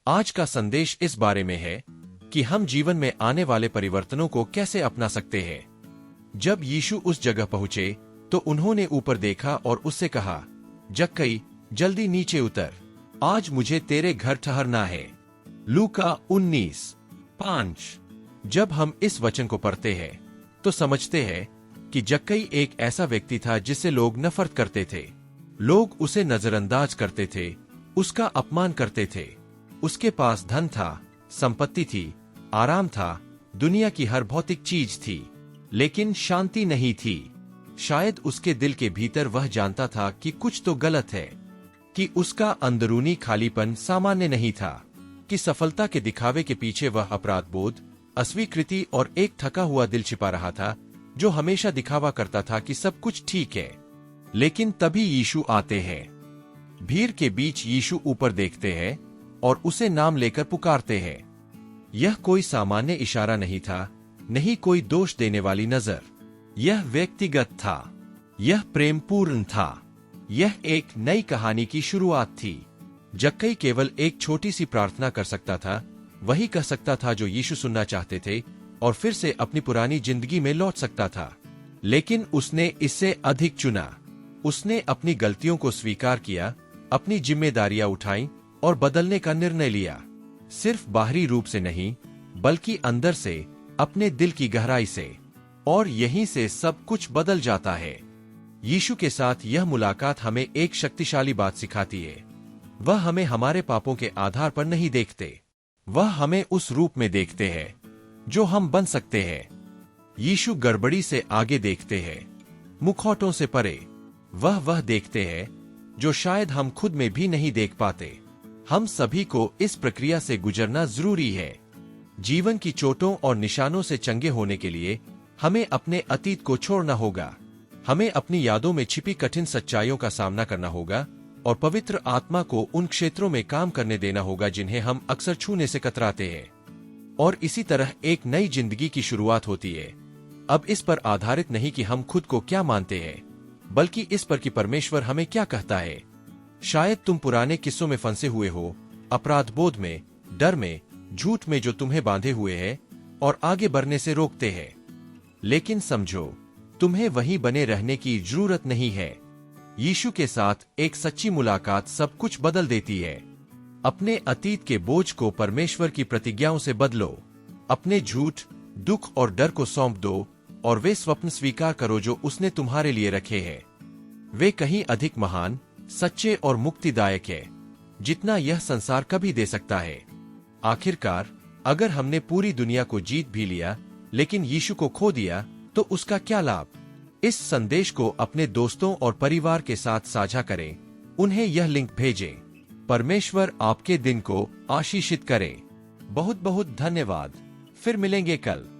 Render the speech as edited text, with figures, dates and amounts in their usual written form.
आज का संदेश इस बारे में है कि हम जीवन में आने वाले परिवर्तनों को कैसे अपना सकते हैं। जब यीशु उस जगह पहुंचे तो उन्होंने ऊपर देखा और उससे कहा, जक्कई, जल्दी नीचे उतर, आज मुझे तेरे घर ठहरना है। लूका 19:5। जब हम इस वचन को पढ़ते हैं तो समझते हैं कि जक्कई एक ऐसा व्यक्ति था जिससे लोग नफरत करते थे। लोग उसे नजरअंदाज करते थे, उसका अपमान करते थे। उसके पास धन था, संपत्ति थी, आराम था, दुनिया की हर भौतिक चीज थी, लेकिन शांति नहीं थी। शायद उसके दिल के भीतर वह जानता था कि कुछ तो गलत है, कि उसका अंदरूनी खालीपन सामान्य नहीं था, कि सफलता के दिखावे के पीछे वह अपराध बोध, अस्वीकृति और एक थका हुआ दिल छिपा रहा था जो हमेशा दिखावा करता था कि सब कुछ ठीक है। लेकिन तभी यीशु आते हैं। भीड़ के बीच यीशु ऊपर देखते हैं और उसे नाम लेकर पुकारते हैं। यह कोई सामान्य इशारा नहीं था, नहीं कोई दोष देने वाली नजर। यह व्यक्तिगत था, यह प्रेमपूर्ण था, यह एक नई कहानी की शुरुआत थी। जक्कई केवल एक छोटी सी प्रार्थना कर सकता था, वही कह सकता था जो यीशु सुनना चाहते थे और फिर से अपनी पुरानी जिंदगी में लौट सकता था। लेकिन उसने इससे अधिक चुना। उसने अपनी गलतियों को स्वीकार किया, अपनी जिम्मेदारियां उठाई और बदलने का निर्णय लिया। सिर्फ बाहरी रूप से नहीं, बल्कि अंदर से, अपने दिल की गहराई से। और यहीं से सब कुछ बदल जाता है। यीशु के साथ यह मुलाकात हमें एक शक्तिशाली बात सिखाती है। वह हमें हमारे पापों के आधार पर नहीं देखते, वह हमें उस रूप में देखते हैं जो हम बन सकते हैं। यीशु गड़बड़ी से आगे देखते हैं, मुखौटों से परे। वह देखते हैं जो शायद हम खुद में भी नहीं देख पाते। हम सभी को इस प्रक्रिया से गुजरना जरूरी है। जीवन की चोटों और निशानों से चंगे होने के लिए हमें अपने अतीत को छोड़ना होगा। हमें अपनी यादों में छिपी कठिन सच्चाइयों का सामना करना होगा और पवित्र आत्मा को उन क्षेत्रों में काम करने देना होगा जिन्हें हम अक्सर छूने से कतराते हैं। और इसी तरह एक नई जिंदगी की शुरुआत होती है। अब इस पर आधारित नहीं कि हम खुद को क्या मानते हैं, बल्कि इस पर कि परमेश्वर हमें क्या कहता है। शायद तुम पुराने किस्सों में फंसे हुए हो, अपराध बोध में, डर में, झूठ में जो तुम्हें बांधे हुए है और आगे बढ़ने से रोकते हैं। लेकिन समझो, तुम्हें वहीं बने रहने की जरूरत नहीं है। यीशु के साथ एक सच्ची मुलाकात सब कुछ बदल देती है। अपने अतीत के बोझ को परमेश्वर की प्रतिज्ञाओं से बदलो। अपने झूठ, दुख और डर को सौंप दो और वे स्वप्न स्वीकार करो जो उसने तुम्हारे लिए रखे हैं। वे कहीं अधिक महान, सच्चे और मुक्तिदायक है जितना यह संसार कभी दे सकता है। आखिरकार, अगर हमने पूरी दुनिया को जीत भी लिया लेकिन यीशु को खो दिया तो उसका क्या लाभ? इस संदेश को अपने दोस्तों और परिवार के साथ साझा करें। उन्हें यह लिंक भेजें। परमेश्वर आपके दिन को आशीषित करे। बहुत बहुत धन्यवाद। फिर मिलेंगे कल।